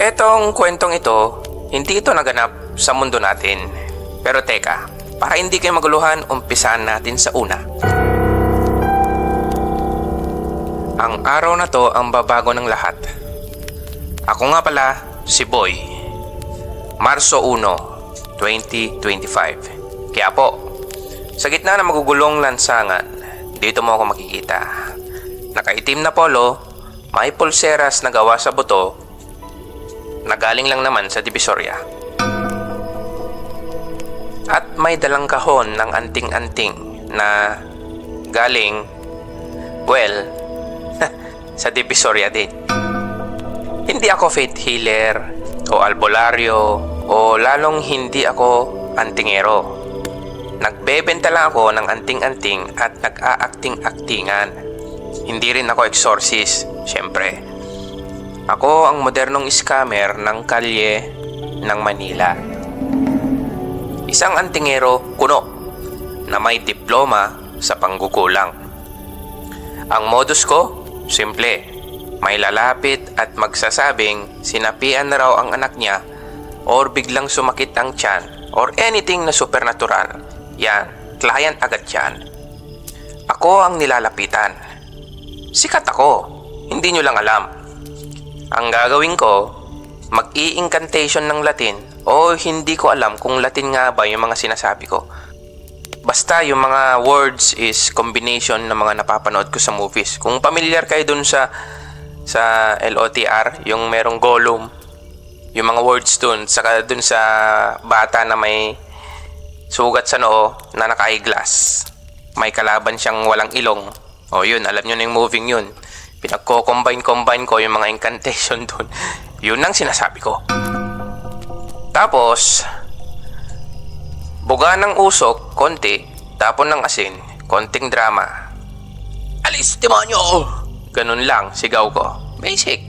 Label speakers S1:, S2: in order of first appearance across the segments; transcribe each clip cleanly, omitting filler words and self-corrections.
S1: Etong kwentong ito, hindi ito naganap sa mundo natin. Pero teka, para hindi kayo maguluhan, umpisahan natin sa una. Ang araw na to ang babago ng lahat. Ako nga pala, si Boy. Marso 1, 2025. Kaya po, sa gitna ng magugulong lansangan, dito mo ako makikita. Nakaitim na polo, may pulseras na gawa sa buto, na galing lang naman sa Divisoria. At may dalang kahon ng anting-anting na galing, well, sa Divisoria din. Hindi ako faith healer o albularyo o lalong hindi ako antingero. Nagbebenta lang ako ng anting-anting at nag-aakting-aktingan. Hindi rin ako exorcist, syempre. Ako ang modernong scammer ng kalye ng Manila. Isang antingero kuno na may diploma sa panggugulang. Ang modus ko, simple. May lalapit at magsasabing sinapian na raw ang anak niya or biglang sumakit ang tiyan or anything na supernatural. Yan, client agad yan. Ako ang nilalapitan. Sikat ako, hindi nyo lang alam. Ang gagawin ko, mag-i-incantation ng Latin o hindi ko alam kung Latin nga ba yung mga sinasabi ko. Basta yung mga words is combination ng mga napapanood ko sa movies. Kung familiar kayo dun sa LOTR, yung merong Gollum, yung mga words dun, saka dun sa bata na may sugat sa noo na naka-eyeglass, may kalaban siyang walang ilong. O yun, alam nyo na yung moving yun. Pinagko-combine ko yung mga incantation dun. Yun ang sinasabi ko. Tapos, buga ng usok, konti, tapon ng asin, konting drama. Alis, demonyo! Ganun lang, sigaw ko. Basic.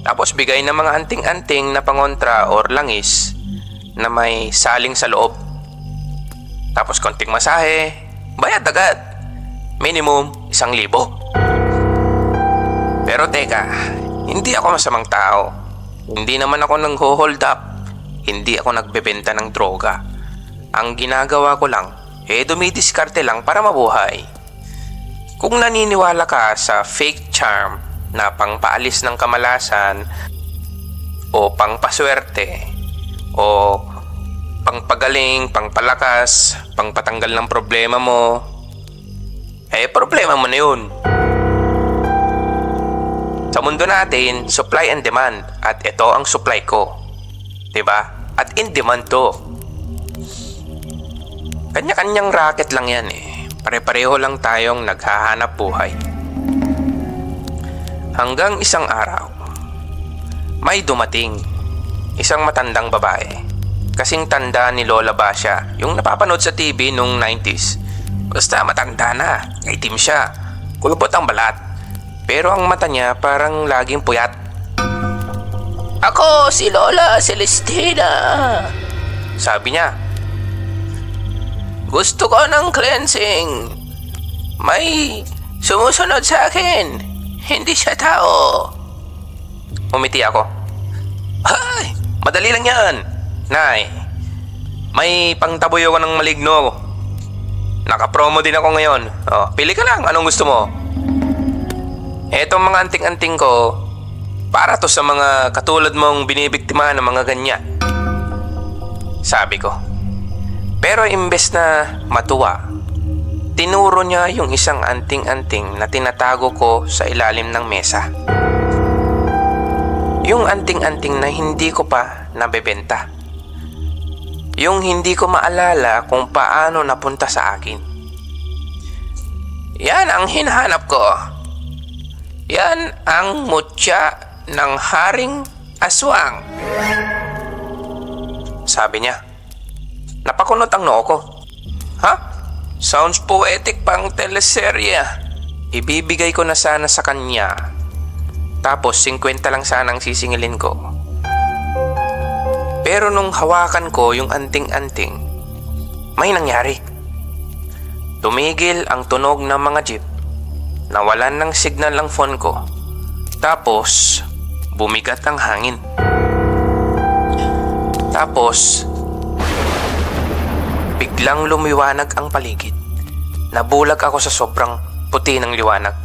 S1: Tapos bigay ng mga anting-anting na pangontra or langis na may saling sa loob. Tapos konting masahe, bayad agad. Minimum 1,000. Pero teka, hindi ako masamang tao. Hindi naman ako nang-hold up. Hindi ako nagbebenta ng droga. Ang ginagawa ko lang, dumidiskarte lang para mabuhay. Kung naniniwala ka sa fake charm na pangpaalis ng kamalasan o pangpaswerte o pangpagaling, pangpalakas, pangpatanggal ng problema mo, problema mo na yun. Sa mundo natin, supply and demand, at ito ang supply ko. Diba? At in demand to. Kanya-kanyang racket lang yan Pare-pareho lang tayong naghahanap buhay. Hanggang isang araw, may dumating isang matandang babae. Kasing tanda ni Lola Basha, yung napapanood sa TV nung 90s. Basta matanda na, itim siya, kulubot ang balat. Pero ang mata niya parang laging puyat. Ako si Lola Celestina, sabi niya. Gusto ko ng cleansing. May sumusunod sa akin. Hindi siya tao. Umiti ako. Ay, madali lang yan. Nay, may pangtaboy ako ng maligno. Naka-promo din ako ngayon. Pili ka lang, anong gusto mo? Etong mga anting-anting ko, para to sa mga katulad mong binibiktima ng mga ganyan. Sabi ko. Pero imbes na matuwa, tinuro niya yung isang anting-anting na tinatago ko sa ilalim ng mesa. Yung anting-anting na hindi ko pa nabebenta. Yung hindi ko maalala kung paano napunta sa akin. Yan ang hinahanap ko. Yan ang mutya ng Haring Aswang. Sabi niya. Napakunot ang noo ko. Ha? Sounds poetic pang teleserye. Ibibigay ko na sana sa kanya. Tapos 50 lang sana ang sisingilin ko. Pero nung hawakan ko yung anting-anting, may nangyari. Tumigil ang tunog ng mga jeep. Nawalan ng signal ang phone ko. Tapos, bumigat ang hangin. Tapos, biglang lumiwanag ang paligid. Nabulag ako sa sobrang puti ng liwanag.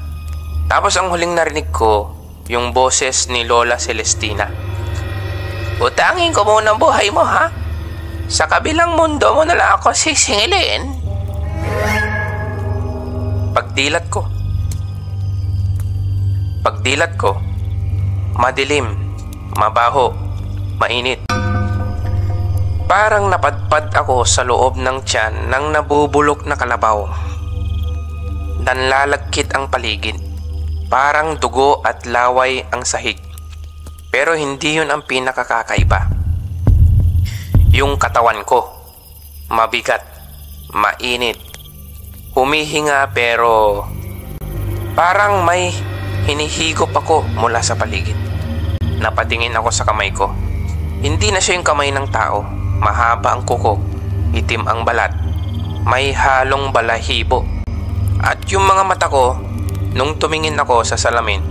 S1: Tapos ang huling narinig ko, yung boses ni Lola Celestina. Utangin ko muna ang buhay mo, ha? Sa kabilang mundo mo na lang ako sisingilin. Pagdilat ko, madilim, mabaho, mainit. Parang napadpad ako sa loob ng tiyan ng nabubulok na kalabaw. Nanlalagkit ang paligid. Parang dugo at laway ang sahig. Pero hindi yun ang pinakakakaiba. Yung katawan ko, mabigat, mainit, humihinga pero parang may hinihigop ako mula sa paligid. Napatingin ako sa kamay ko. Hindi na siya yung kamay ng tao. Mahaba ang kuko, itim ang balat, may halong balahibo. At yung mga mata ko, nung tumingin ako sa salamin,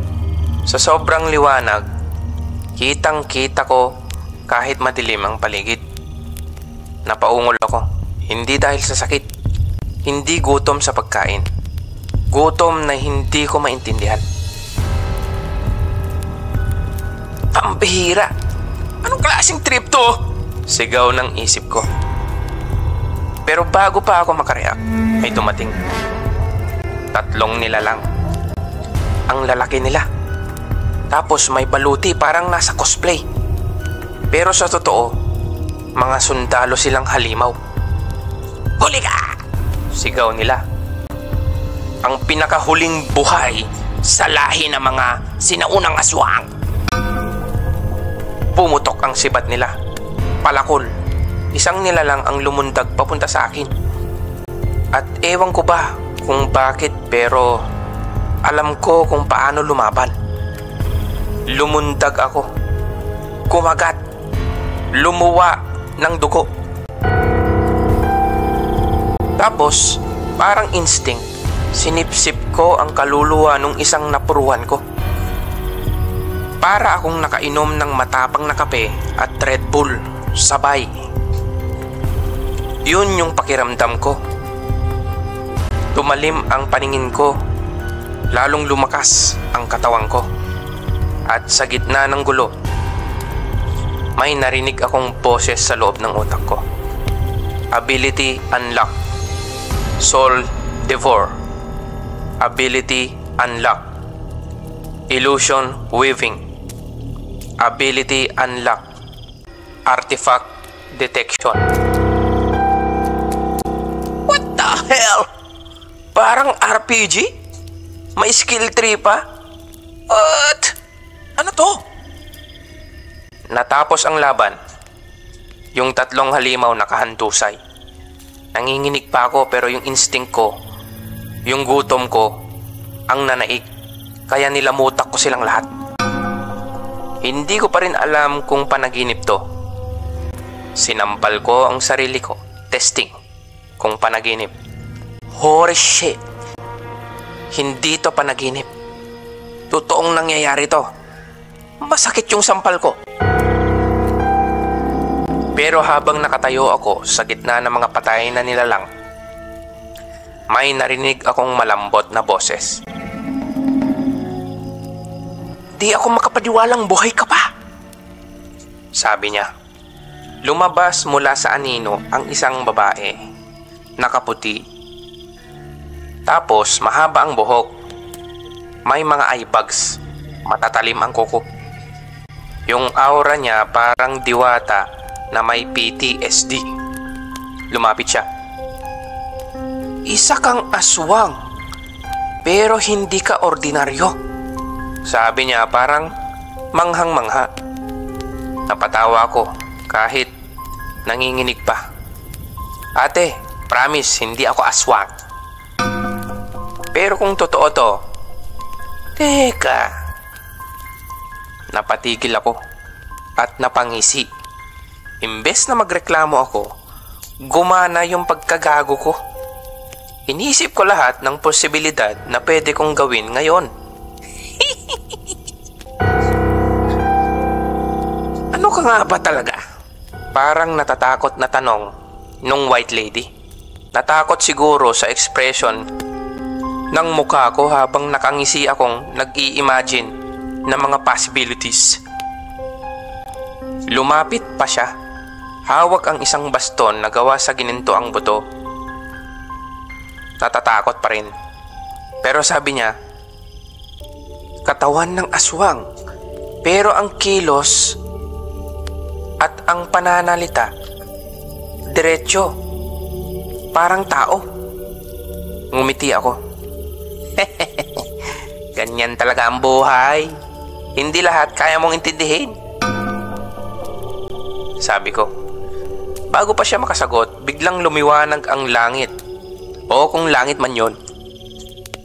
S1: sa sobrang liwanag, kitang-kita ko kahit madilim ang paligid. Napaungol ako, hindi dahil sa sakit, hindi gutom sa pagkain. Gutom na hindi ko maintindihan. Pambihira! Anong klaseng trip to? Sigaw ng isip ko. Pero bago pa ako makareact, may dumating. 3 nilalang. Ang lalaki nila. Tapos may baluti parang nasa cosplay. Pero sa totoo, mga sundalo silang halimaw. Huli ka! Sigaw nila. Ang pinakahuling buhay sa lahi ng mga sinaunang aswang. Pumutok ang sibat nila. Palakol. Isang nilalang ang lumundag papunta sa akin. At ewan ko ba kung bakit pero alam ko kung paano lumaban. Lumundag ako. Kumagat. Lumuwa ng dugo. Tapos, parang instinct, sinipsip ko ang kaluluwa nung isang napuruhan ko. Para akong nakainom ng matapang na kape at Red Bull sabay. Yun yung pakiramdam ko. Tumalim ang paningin ko. Lalong lumakas ang katawan ko. At sa gitna ng gulo, may narinig akong boses sa loob ng utak ko. Ability unlock. Soul devour. Ability unlock. Illusion weaving. Ability unlock. Artifact detection. What the hell? Parang RPG? May skill tree pa? What? Ano to? Natapos ang laban. Yung 3 halimaw nakahandusay. Nanginginig pa ako pero yung instinct ko, yung gutom ko, ang nanaig. Kaya nilamutak ko silang lahat. Hindi ko pa rin alam kung panaginip to. Sinampal ko ang sarili ko. Testing kung panaginip. Holy shit! Hindi to panaginip. Totoong nangyayari to. Masakit yung sampal ko. Pero habang nakatayo ako sa gitna ng mga patay na nilalang, may narinig akong malambot na boses. Di ako makapaniwalang buhay ka pa. Sabi niya. Lumabas mula sa anino ang isang babae. Nakaputi. Tapos mahaba ang buhok. May mga eye bags. Matatalim ang kuko. Yung aura niya parang diwata na may PTSD. Lumapit siya. Isa kang aswang. Pero hindi ka ordinaryo. Sabi niya parang manghang-mangha. Napatawa ako kahit nanginginig pa. Ate, promise hindi ako aswang. Pero kung totoo to, teka. Napatigil ako at napangisi. Imbes na magreklamo ako, gumana yung pagkagago ko. Inisip ko lahat ng posibilidad na pwede kong gawin ngayon. Ano ka nga ba talaga? parang natatakot na tanong nung white lady. Natakot siguro sa expression ng mukha ko habang nakangisi akong nag-i-imagine ng mga possibilities. Lumapit pa siya. Hawak ang isang baston na gawa sa gininto ang buto. Natatakot pa rin. Pero sabi niya, katawan ng aswang, pero ang kilos at ang pananalita diretso, parang tao. Ngumiti ako. Ganyan talaga ang buhay. Hindi lahat kaya mong intindihin, sabi ko. Bago pa siya makasagot, biglang lumiwanag ang langit. O kung langit man yon,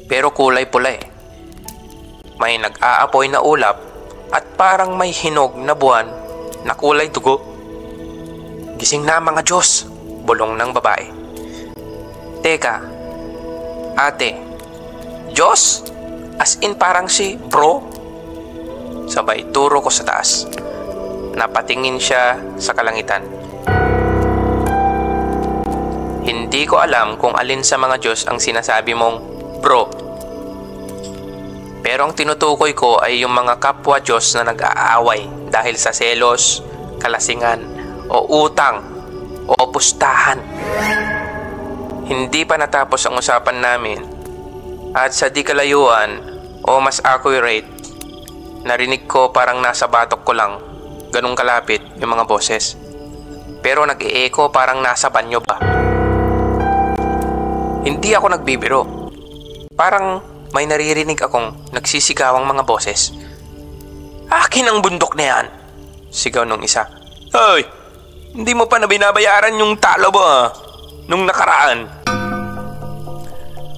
S1: pero kulay pula eh. May nag-aapoy na ulap at parang may hinog na buwan na kulay dugo. Gising na mga Diyos, bulong ng babae. Teka, ate, Diyos? As in parang si bro? Sabay turo ko sa taas. Napatingin siya sa kalangitan. Hindi ko alam kung alin sa mga Diyos ang sinasabi mong bro. Pero ang tinutukoy ko ay yung mga kapwa Diyos na nag-aaway dahil sa selos, kalasingan, o utang, o pustahan. Hindi pa natapos ang usapan namin at sa di kalayuan o mas accurate, narinig ko parang nasa batok ko lang, ganung kalapit yung mga boses. Pero nag-e-echo parang nasa banyo pa. Hindi ako nagbibiro. Parang may naririnig akong nagsisigawang mga boses. Akin ang bundok na yan, sigaw nung isa. Hoy, hindi mo pa na binabayaran yung talo mo nung nakaraan.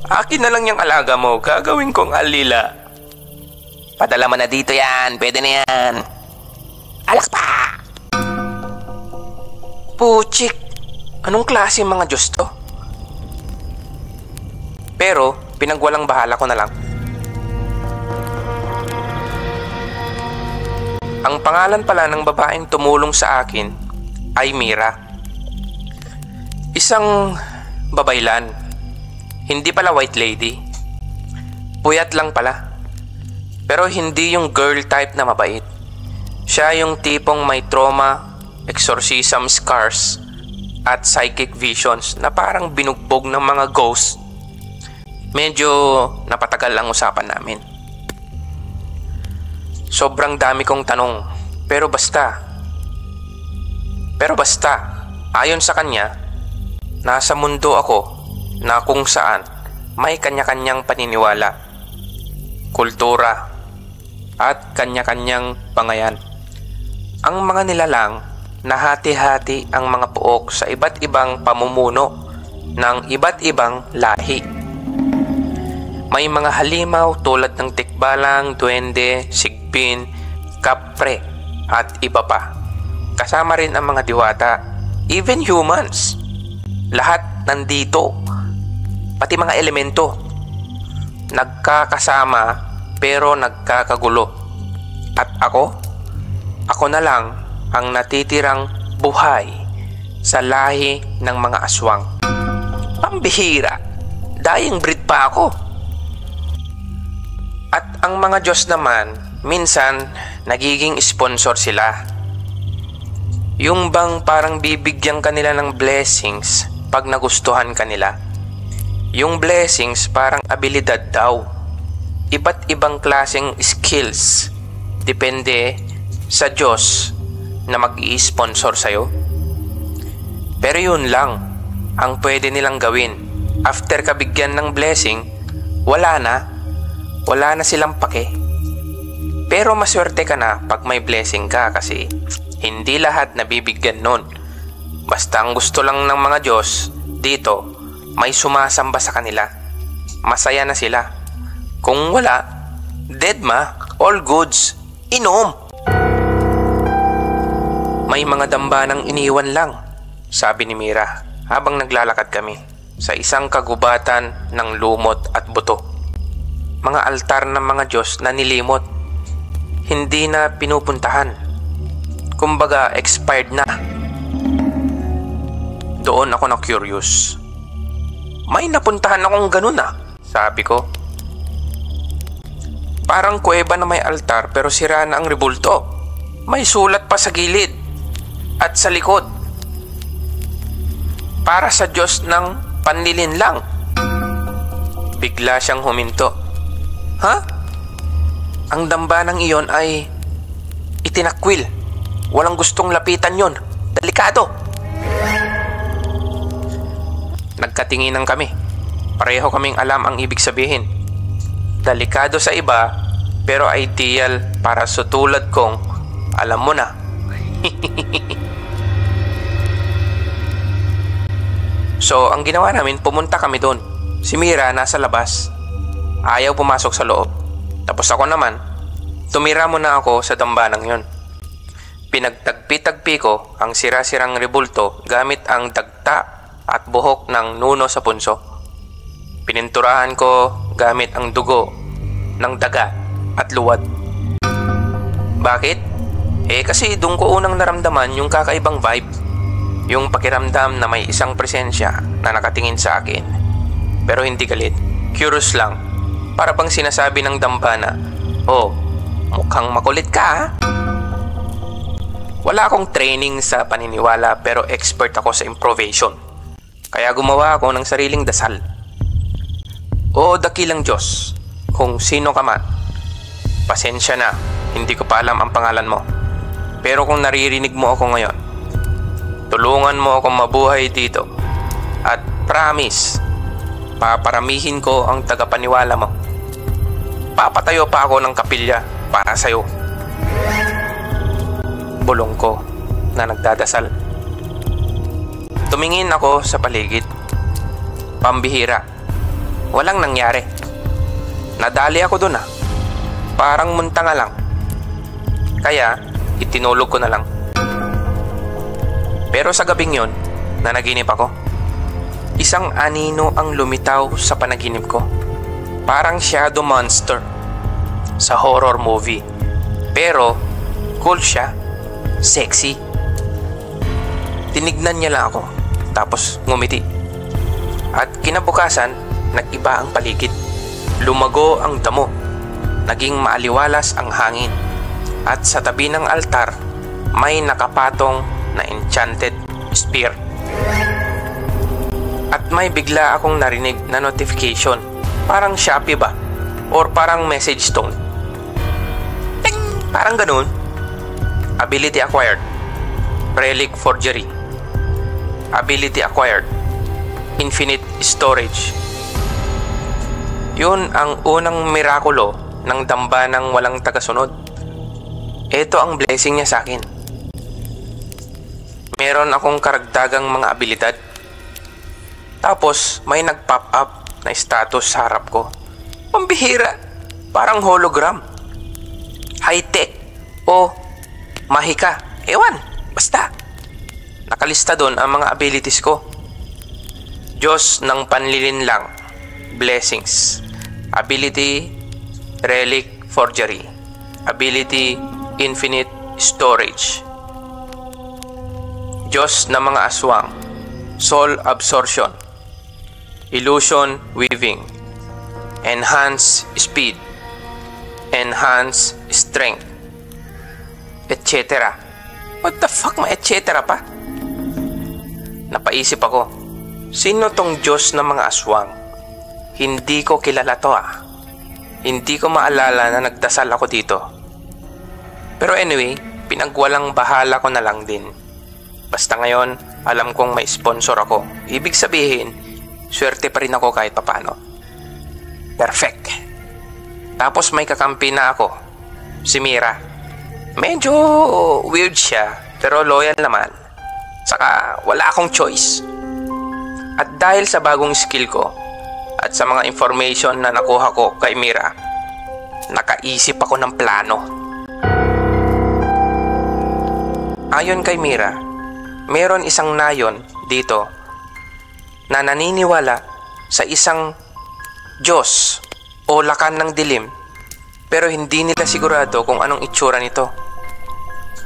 S1: Akin na lang yung alaga mo, gagawin kong alila. Padala mo na dito yan, pwede na yan. Alak pa! Puchik, anong klase mga Diyos to? Pero pinagwalang bahala ko na lang. Ang pangalan pala ng babaeng tumulong sa akin ay Mira. Isang babaylan. Hindi pala white lady. Puyat lang pala. Pero hindi yung girl type na mabait. Siya yung tipong may trauma, exorcism scars, at psychic visions na parang binugbog ng mga ghosts. Medyo napatagal ang usapan namin. Sobrang dami kong tanong, pero basta, ayon sa kanya, nasa mundo ako na kung saan may kanya-kanyang paniniwala, kultura, at kanya-kanyang pangayan. Ang mga nilalang, nahati-hati ang mga puok sa iba't ibang pamumuno ng iba't ibang lahi. May mga halimaw tulad ng tikbalang, duwende, sigpin, kapre, at iba pa. Kasama rin ang mga diwata, even humans. Lahat nandito, pati mga elemento. Nagkakasama pero nagkakagulo. At ako na lang ang natitirang buhay sa lahi ng mga aswang. Pambihira, dying breed pa ako. At ang mga Diyos naman, minsan nagiging sponsor sila. Yung bang parang bibigyan kanila ng blessings pag nagustuhan kanila. Yung blessings parang abilidad daw. Iba't ibang klaseng skills. Depende sa Diyos na mag-i-sponsor sa'yo. Pero yun lang ang pwede nilang gawin. After kabigyan ng blessing, wala na silang pake. Pero maswerte ka na pag may blessing ka kasi hindi lahat nabibigyan nun. Basta ang gusto lang ng mga Diyos dito, may sumasamba sa kanila. Masaya na sila. Kung wala, dead ma, all goods, inom. May mga dambanang iniwan lang, sabi ni Mira habang naglalakad kami sa isang kagubatan ng lumot at buto. Mga altar ng mga Diyos na nilimot, hindi na pinupuntahan. Kumbaga expired na. Doon ako na curious. May napuntahan akong ganun sabi ko. Parang kuweba na may altar pero sira na ang rebulto. May sulat pa sa gilid at sa likod. Para sa Diyos ng panlilinlang. Bigla siyang huminto. Ha? Ang dambanang iyon ay itinakwil. Walang gustong lapitan yon. Delikado. Nagkatinginan kami. Pareho kaming alam ang ibig sabihin. Delikado sa iba, pero ideal para sa tulad kong alam mo na. So, ang ginawa namin, pumunta kami doon. Si Mira nasa labas. Ayaw pumasok sa loob. Tapos ako naman, tumira muna ako sa dambanang yon. Pinagtagpi-tagpi ko ang sira-sirang rebulto gamit ang dagta at buhok ng nuno sa punso. Pininturahan ko gamit ang dugo ng daga at luwad. Bakit? Kasi doon ko unang naramdaman yung kakaibang vibe. Yung pakiramdam na may isang presensya na nakatingin sa akin. Pero hindi galit. Curious lang. Para bang sinasabi ng dambana, "Oh, mukhang makulit ka Wala akong training sa paniniwala pero expert ako sa improvisation. Kaya gumawa ako ng sariling dasal. O dakilang Diyos, kung sino ka man, pasensya na, hindi ko pa alam ang pangalan mo. Pero kung naririnig mo ako ngayon, tulungan mo akong mabuhay dito. At promise, paparamihin ko ang tagapaniwala mo. Papatayo pa ako ng kapilya para sa'yo. Bulong ko na nagdadasal. Tumingin ako sa paligid. Pambihira. Walang nangyari. Nadali ako dun Parang munta nga lang. Kaya itinulog ko na lang. Pero sa gabing yon, nanaginip ako. Isang anino ang lumitaw sa panaginip ko. Parang shadow monster sa horror movie. Pero cool siya. Sexy. Tinignan niya lang ako. Tapos ngumiti. At kinabukasan, nag-iba ang paligid. Lumago ang damo. Naging maaliwalas ang hangin. At sa tabi ng altar, may nakapatong na enchanted spear. At may bigla akong narinig na notification. Parang Shopee ba? Or parang message tone. Ting! Parang ganun. Ability acquired. Relic forgery. Ability acquired. Infinite storage. Yun ang unang mirakulo ng dambanang walang tagasunod. Ito ang blessing niya sa akin. Meron akong karagdagang mga abilidad. Tapos may nag-pop up na status sa harap ko. Pambihira. Parang hologram. High-tech. O mahika. Ewan. Basta. Nakalista doon ang mga abilities ko. Diyos ng panlilinlang. Blessings. Ability Relic Forgery. Ability Infinite Storage. Diyos ng mga aswang. Soul Absorption. Illusion Weaving. Enhance Speed. Enhance Strength. Etc. What the fuck, may etc. pa? Napaisip ako. Sino tong Diyos ng mga aswang? Hindi ko kilala to Hindi ko maalala na nagdasal ako dito. Pero anyway, pinagwalang bahala ko na lang din. Basta ngayon, alam kong may sponsor ako. Ibig sabihin, swerte pa rin ako kahit papano. Perfect. Tapos may kakampi na ako. Si Mira. Medyo weird siya, pero loyal naman. Saka wala akong choice. At dahil sa bagong skill ko, at sa mga information na nakuha ko kay Mira, nakaisip ako ng plano. Ayon kay Mira, meron isang nayon dito na naniniwala sa isang Diyos o lakan ng dilim, pero hindi nila sigurado kung anong itsura nito.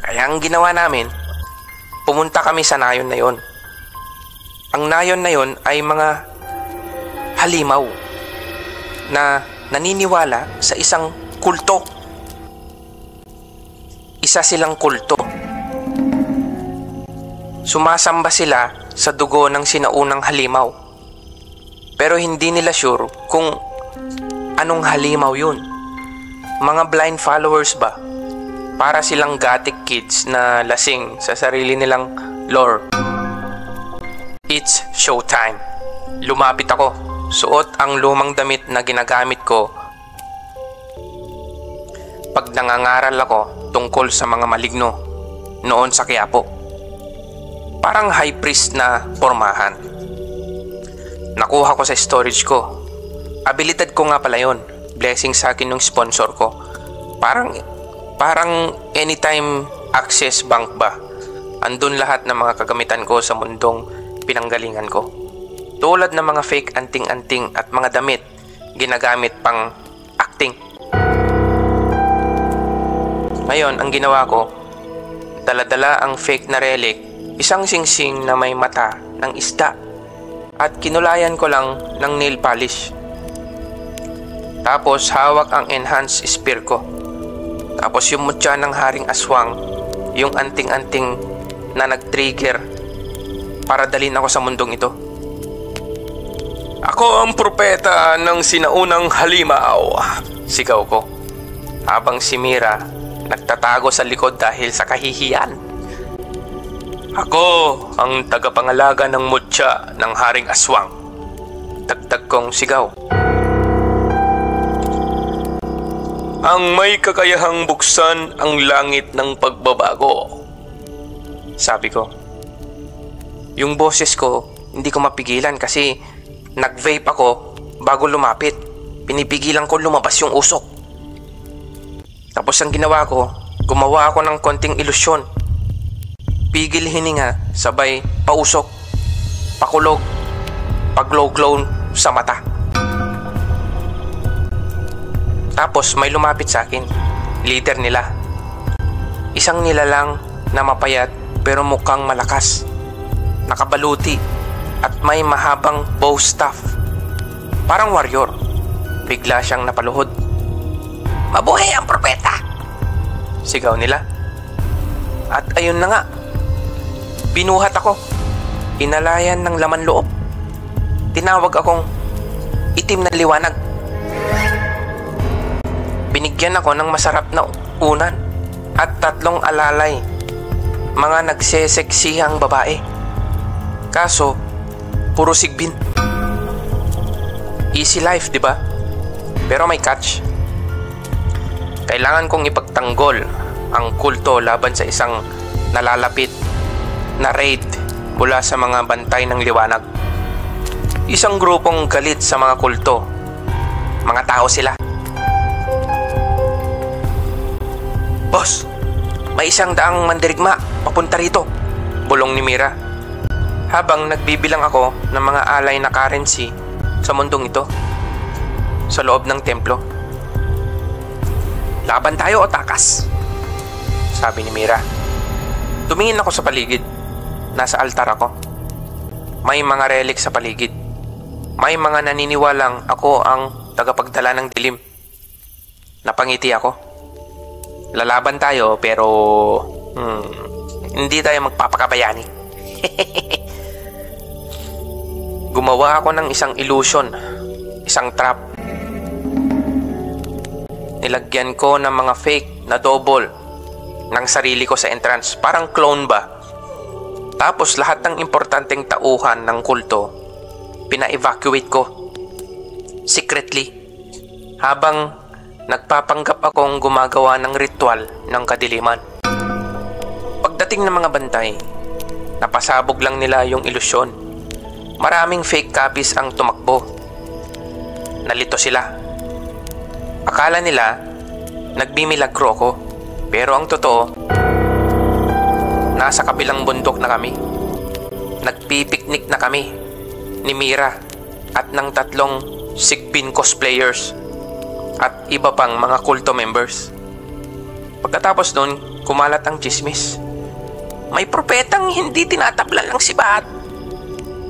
S1: Kaya ang ginawa namin, pumunta kami sa nayon na yon. Ang nayon na yon ay mga halimaw na naniniwala sa isang kulto. Isa silang kulto. Sumasamba sila sa dugo ng sinaunang halimaw. Pero hindi nila sure kung anong halimaw yun. Mga blind followers ba? Para silang gothic kids na lasing sa sarili nilang lore. It's showtime. Lumapit ako. Suot ang lumang damit na ginagamit ko pag nangangaral ako tungkol sa mga maligno noon sa Quiapo. Parang high priest na pormahan. Nakuha ko sa storage ko. Abilidad ko nga pala yun. Blessing sa akin ng sponsor ko. Parang anytime access bank ba. Andun lahat ng mga kagamitan ko sa mundong pinanggalingan ko. Tulad ng mga fake anting-anting at mga damit ginagamit pang acting. Ngayon, ang ginawa ko, dala-dala ang fake na relic, isang singsing na may mata ng isda, at kinulayan ko lang ng nail polish. Tapos hawak ang enhanced spear ko. Tapos yung mutya ng haring aswang, yung anting-anting na nag-trigger para dalhin ako sa mundong ito. Ako ang propeta ng sinaunang halimaw, sigaw ko. Habang si Mira nagtatago sa likod dahil sa kahihiyan. Ako ang tagapangalaga ng mutya ng haring aswang, dagdag kong sigaw. Ang may kakayahang buksan ang langit ng pagbabago, sabi ko. Yung boses ko, hindi ko mapigilan kasi nag-vape ako bago lumapit. Pinipigilan ko lumabas yung usok. Tapos ang ginawa ko, gumawa ako ng konting ilusyon. Pigil hininga, sabay pausok, pakulog, paglow-glow sa mata. Tapos may lumapit sa akin, leader nila. Isang nilalang na mapayat pero mukhang malakas. Nakabaluti at may mahabang bow staff. Parang warrior. Bigla siyang napaluhod. Mabuhay ang propeta! Sigaw nila. At ayun na nga. Binuhat ako. Inalayan ng laman loob. Tinawag akong itim na liwanag. Binigyan ako ng masarap na unan at 3 alalay. Mga nagseseksihang babae. Kaso, puro sigbin. Easy life, di ba? Pero may catch. Kailangan kong ipagtanggol ang kulto laban sa isang nalalapit na raid mula sa mga bantay ng liwanag. Isang grupong galit sa mga kulto. Mga tao sila. Boss, may 100 mandirigma papunta rito, bulong ni Mira. Habang nagbibilang ako ng mga alay na currency sa mundong ito, sa loob ng templo. Laban tayo o takas? Sabi ni Mira. Tumingin ako sa paligid. Nasa altar ako. May mga relic sa paligid. May mga naniniwalang ako ang tagapagdala ng dilim. Napangiti ako. Lalaban tayo pero hindi tayo magpapakabayani. Gumawa ako ng isang illusion, isang trap. Nilagyan ko ng mga fake na double ng sarili ko sa entrance, parang clone ba. Tapos lahat ng importanteng tauhan ng kulto pina-evacuate ko secretly habang nagpapanggap akong gumagawa ng ritual ng kadiliman. Pagdating ng mga bantay, napasabog lang nila yung ilusyon. Maraming fake copies ang tumakbo. Nalito sila. Akala nila nagmimilagro ko, pero ang totoo, nasa kabilang bundok na kami. Nagpipiknik na kami ni Mira at ng 3 sigbin cosplayers at iba pang mga kulto members. Pagkatapos nun, kumalat ang chismis. May propetang hindi tinatablan ng sibat.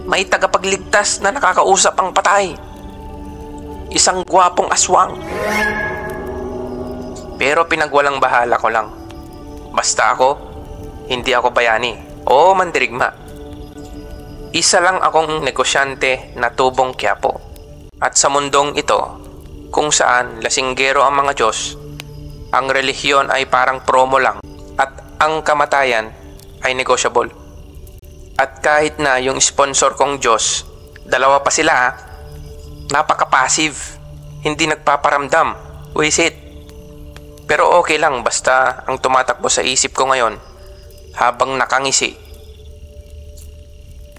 S1: may tagapagligtas na nakakausap ang patay. Isang gwapong aswang. Pero pinagwalang bahala ko lang. Basta ako, hindi ako bayani o mandirigma. Isa lang akong negosyante na tubong Quiapo. At sa mundong ito, kung saan lasinggero ang mga Diyos, ang relihiyon ay parang promo lang at ang kamatayan ay negosyable. At kahit na yung sponsor kong Diyos, dalawa pa sila, napaka-passive, hindi nagpaparamdam, wisit. Pero okay lang basta ang tumatakbo sa isip ko ngayon habang nakangisi,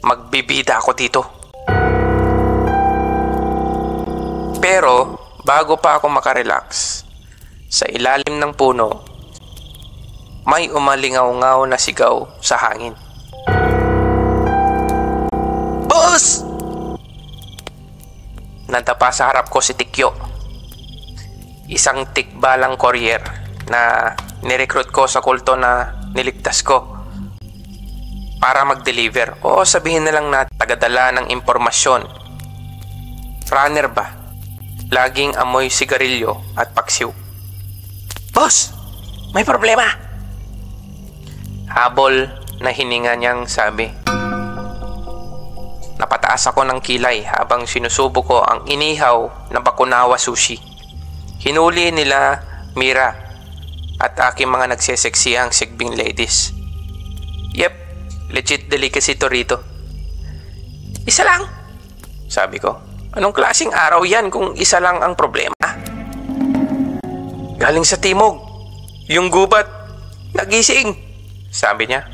S1: magbibida ako dito. Pero bago pa ako makarelax, sa ilalim ng puno, may umalingaw-ngaw na sigaw sa hangin. Boss! Nadapa sa harap ko si Tikyo. Isang tikbalang courier na nirecruit ko sa kulto na niligtas ko para mag-deliver o sabihin na lang na tagadala ng impormasyon. Runner ba? Laging amoy sigarilyo at paksiw. Boss! May problema! Habol na hininga niyang sabi. Napataas ako ng kilay habang sinusubo ko ang inihaw na bakunawa sushi. Hinuli nila Mira at aking mga nagseseksihang sigbing ladies. Yep, legit delicacy to rito. Isa lang, sabi ko. Anong klaseng araw yan kung isa lang ang problema? Galing sa timog, yung gubat, nagising, sabi niya.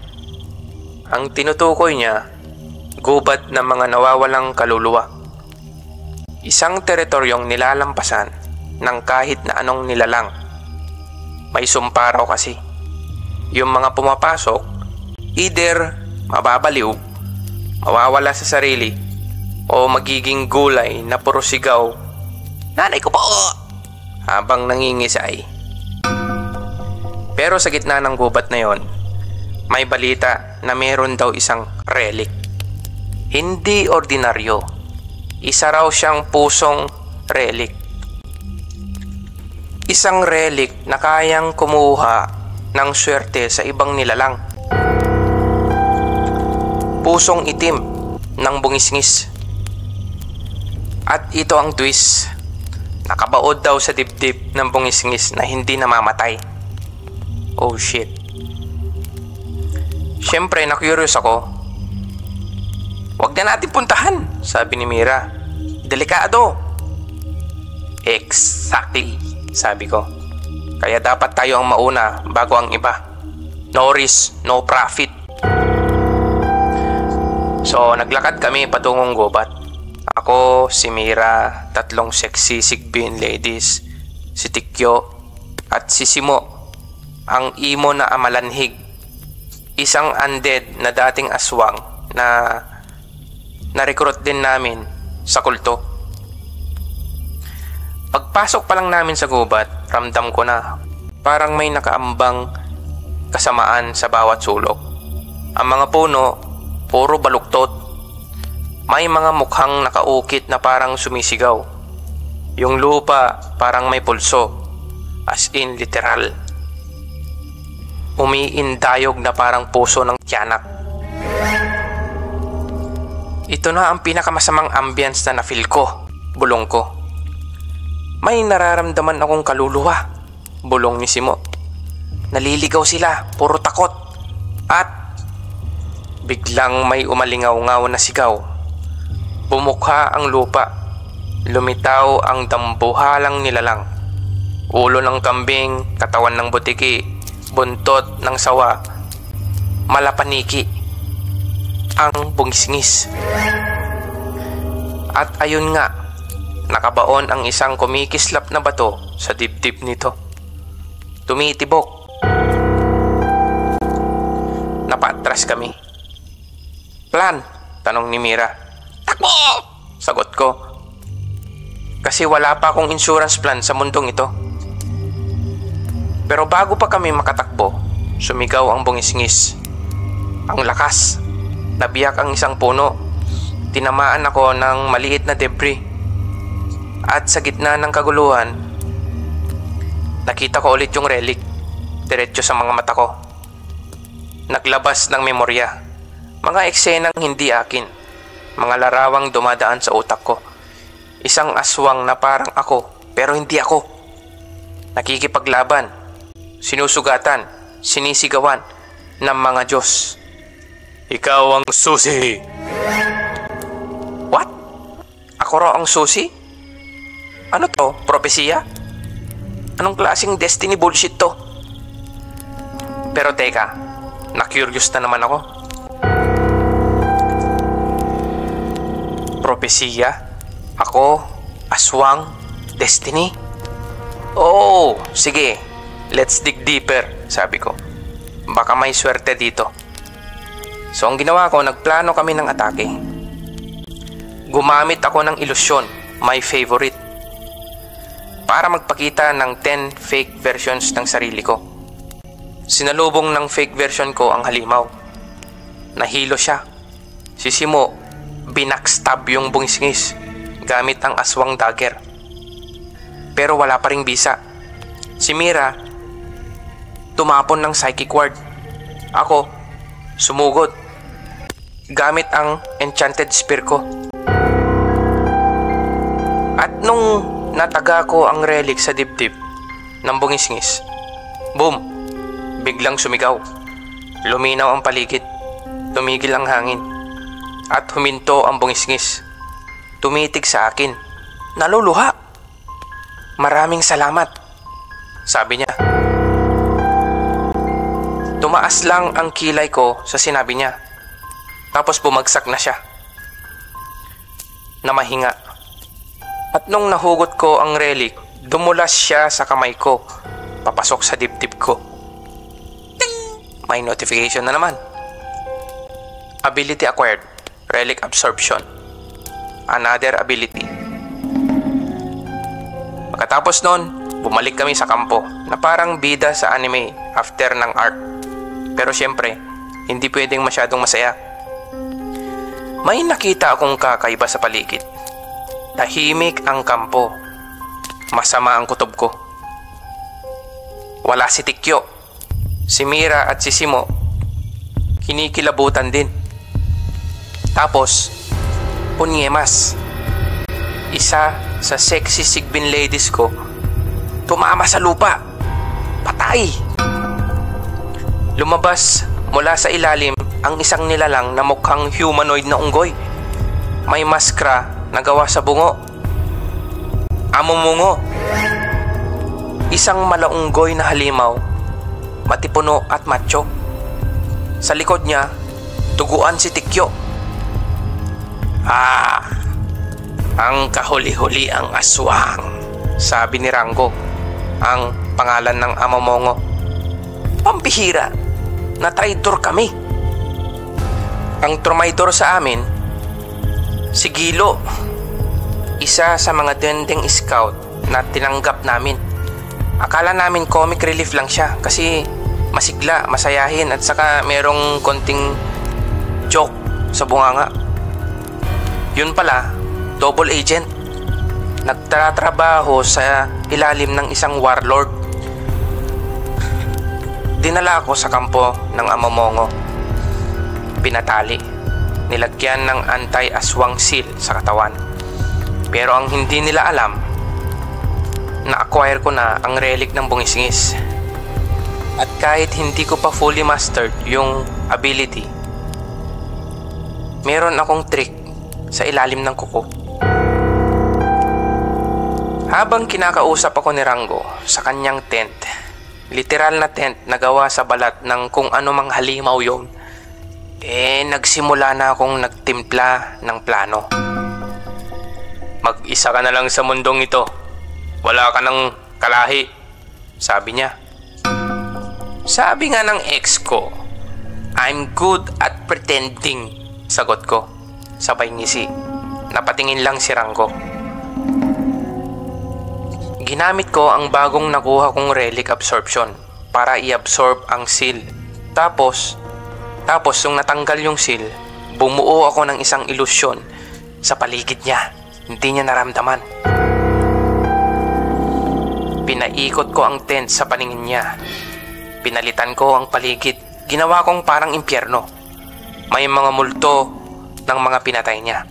S1: Ang tinutukoy niya, gubat ng mga nawawalang kaluluwa. Isang teritoryong nilalampasan ng kahit na anong nilalang. May sumpa raw kasi. Yung mga pumapasok, either mababaliw, mawawala sa sarili, o magiging gulay na puro sigaw, "Nanay ko po!" habang nangingisay. Pero sa gitna ng gubat na yon, may balita na meron daw isang relic. Hindi ordinaryo. Isa raw siyang pusong relic. Isang relic na kayang kumuha ng swerte sa ibang nilalang. Pusong itim ng bungisngis. At ito ang twist. Nakabaod daw sa dibdib ng bungisngis na hindi namamatay. Oh shit. Siyempre na-curious ako. Huwag na natin puntahan, sabi ni Mira. Delikado. Exactly, sabi ko. Kaya dapat tayo ang mauna bago ang iba. No risk, no profit. So naglakad kami patungong gubat. Ako, si Mira, 3 sexy sigbin ladies, si Tikyo, at si Simo, ang imo na amalanhig. Isang undead na dating aswang na na-recruit din namin sa kulto. Pagpasok pa lang namin sa gubat, ramdam ko na parang may nakaambang kasamaan sa bawat sulok. Ang mga puno, puro baluktot. May mga mukhang nakaukit na parang sumisigaw. Yung lupa parang may pulso, as in literal. Umiindayog na parang puso ng tiyanak. Ito na ang pinakamasamang ambience na na-feel ko, bulong ko. May nararamdaman akong kaluluwa, bulong ni Simo. Naliligaw sila, puro takot. At biglang may umalingaw-ngaw na sigaw. Bumukha ang lupa. Lumitaw ang dambuhalang nilalang. Ulo ng kambing, katawan ng butiki, buntot ng sawa, malapaniki, ang bungisngis. At ayun nga, nakabaon ang isang kumikislap na bato sa dibdib nito. Tumitibok. Napatras kami. Plan? Tanong ni Mira. Takbo! Sagot ko. Kasi wala pa akong insurance plan sa mundong ito. Pero bago pa kami makatakbo, sumigaw ang bungisngis. Ang lakas. Nabiyak ang isang puno. tinamaan ako ng maliit na debris. At sa gitna ng kaguluhan, nakita ko ulit yung relic, diretso sa mga mata ko. Naglabas ng memorya, mga eksenang hindi akin, mga larawang dumadaan sa utak ko. Isang aswang na parang ako pero hindi ako. Nakikipaglaban, sinusugatan, sinisigawan ng mga Diyos. Ikaw ang susi. What? Ako raw ang susi? Ano to? Propesiya? Anong klaseng destiny bullshit to? Pero teka, na-curious na naman ako. Propesiya? Ako? Aswang? Destiny? Oh, sige. Let's dig deeper, sabi ko. Baka may swerte dito. So ang ginawa ko, nagplano kami ng atake. Gumamit ako ng ilusyon, my favorite, para magpakita ng 10 fake versions ng sarili ko. Sinalubong ng fake version ko ang halimaw. Nahilo siya. Si Simo, binackstab yung bungisngis gamit ang aswang dagger. Pero wala pa ring bisa. Si Mira, tumapon ng psychic ward. Ako, sumugod gamit ang enchanted spear ko. At nung nataga ko ang relic sa dibdib ng bungisngis, boom! Biglang sumigaw. Luminaw ang paligid. Tumigil ang hangin. At huminto ang bungisngis. Tumitig sa akin. Naluluha. Maraming salamat, sabi niya. Tumaas lang ang kilay ko sa sinabi niya. Tapos bumagsak na siya. Namahinga. At nung nahugot ko ang relic, dumulas siya sa kamay ko, papasok sa dibdib ko. Ting! May notification na naman. Ability acquired. Relic absorption. Another ability. Pagkatapos nun, bumalik kami sa kampo na parang bida sa anime after ng arc. Pero syempre, hindi pwedeng masyadong masaya. May nakita akong kakaiba sa paligid. Tahimik ang kampo. Masama ang kutob ko. Wala si Tikyo. Si Mira at si Simo, kinikilabutan din. Tapos, Punyemas, isa sa sexy Sigbin ladies ko, tumama sa lupa. Patay! Lumabas mula sa ilalim ang isang nilalang na mukhang humanoid na unggoy. May maskara na gawa sa bungo. Amumungo. Isang malaunggoy na halimaw, matipuno at macho. Sa likod niya, tuguan si Tikyo. Ang kahuli-huli ang aswang, sabi ni Rango, ang pangalan ng Amomongo. Pampihira, na traitor kami. Ang trumaydor sa amin, si Gilo, isa sa mga dendeng scout na tinanggap namin. Akala namin comic relief lang siya kasi masigla, masayahin at saka merong konting joke sa bunganga. Yun pala, double agent. Nagtatrabaho sa ilalim ng isang warlord. Dinala ako sa kampo ng Amomongo. Pinatali. Nilagyan ng anti-aswang seal sa katawan. Pero ang hindi nila alam, na-acquire ko na ang relic ng bungisngis. At kahit hindi ko pa fully mastered yung ability, meron akong trick sa ilalim ng kuko. Habang kinakausap ako ni Rango sa kanyang tent, literal na tent na gawa sa balat ng kung ano mang halimaw yun, nagsimula na akong nagtimpla ng plano. Mag-isa ka na lang sa mundong ito. Wala ka ng kalahi, sabi niya. Sabi nga ng ex ko, I'm good at pretending, sagot ko. Sabay ngisi. Napatingin lang si Rango. Ginamit ko ang bagong nakuha kong relic absorption para i-absorb ang seal. Tapos nung natanggal yung seal, bumuo ako ng isang ilusyon sa paligid niya. Hindi niya naramdaman. Pinaikot ko ang tent sa paningin niya. Pinalitan ko ang paligid. Ginawa kong parang impyerno. May mga multo ng mga pinatay niya.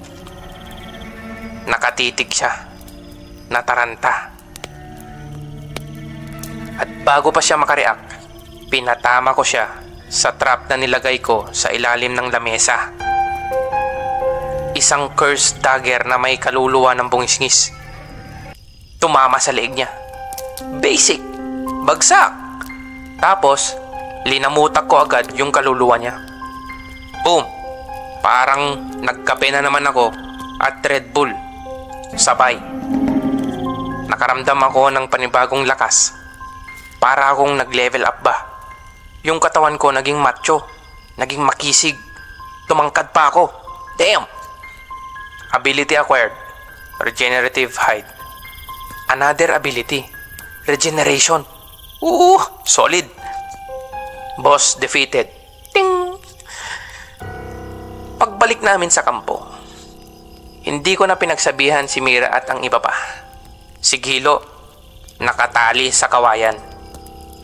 S1: Nakatitig siya. Nataranta. At bago pa siya makareact, pinatama ko siya sa trap na nilagay ko sa ilalim ng lamesa. Isang cursed dagger na may kaluluwa ng bungisngis. Tumama sa leeg niya. Basic. Bagsak. Tapos, linamutak ko agad yung kaluluwa niya. Boom. Parang nagkape na naman ako at Red Bull. Sabay. Nakaramdam ako ng panibagong lakas. Para akong nag-level up ba. Yung katawan ko naging macho. Naging makisig. Tumangkad pa ako. Damn! Ability acquired. Regenerative height. Another ability. Regeneration. Solid. Boss defeated. Ting! Pagbalik namin sa kampo, hindi ko na pinagsabihan si Mira at ang iba pa. Si Gilo, nakatali sa kawayan.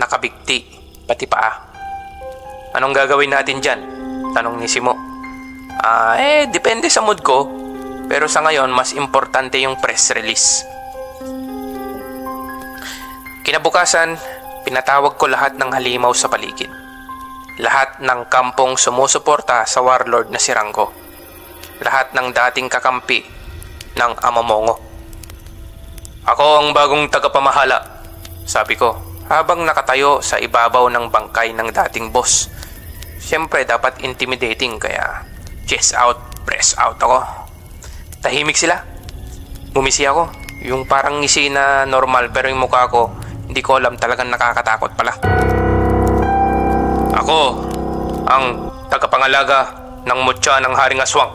S1: Nakabigti, pati paa. Anong gagawin natin dyan? Tanong ni Simo. Depende sa mood ko. Pero sa ngayon, mas importante yung press release. Kinabukasan, pinatawag ko lahat ng halimaw sa paligid. Lahat ng kampong sumusuporta sa warlord na si Rango. Lahat ng dating kakampi ng Amomongo. Ako ang bagong tagapamahala, sabi ko, habang nakatayo sa ibabaw ng bangkay ng dating boss. Siyempre dapat intimidating kaya chest out, press out ako. Tahimik sila. Ngumisi ako. Yung parang ngisi na normal pero yung mukha ko, hindi ko alam, talagang nakakatakot pala. Ako ang tagapangalaga ng mutya ng Haring Aswang.